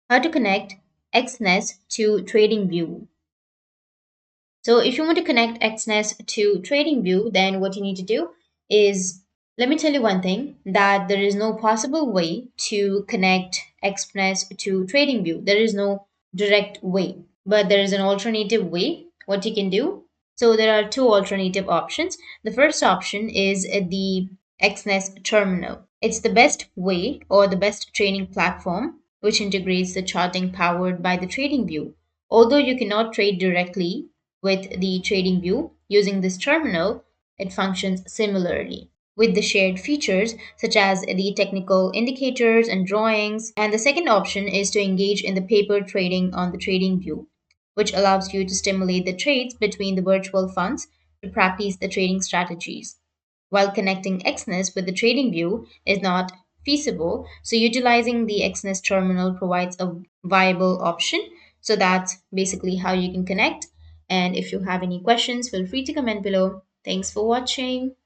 how to connect Exness to TradingView. So if you want to connect Exness to TradingView, then what you need to do is, let me tell you one thing, that there is no possible way to connect Exness to TradingView. There is no direct way, but there is an alternative way what you can do. So there are two alternative options. The first option is the Exness terminal. It's the best way or the best trading platform which integrates the charting powered by the TradingView. Although you cannot trade directly with the TradingView using this terminal, it functions similarly with the shared features such as the technical indicators and drawings. And the second option is to engage in the paper trading on the TradingView, which allows you to stimulate the trades between the virtual funds to practice the trading strategies. While connecting Exness with the TradingView is not feasible, so utilizing the Exness terminal provides a viable option. So that's basically how you can connect. And if you have any questions, feel free to comment below. Thanks for watching.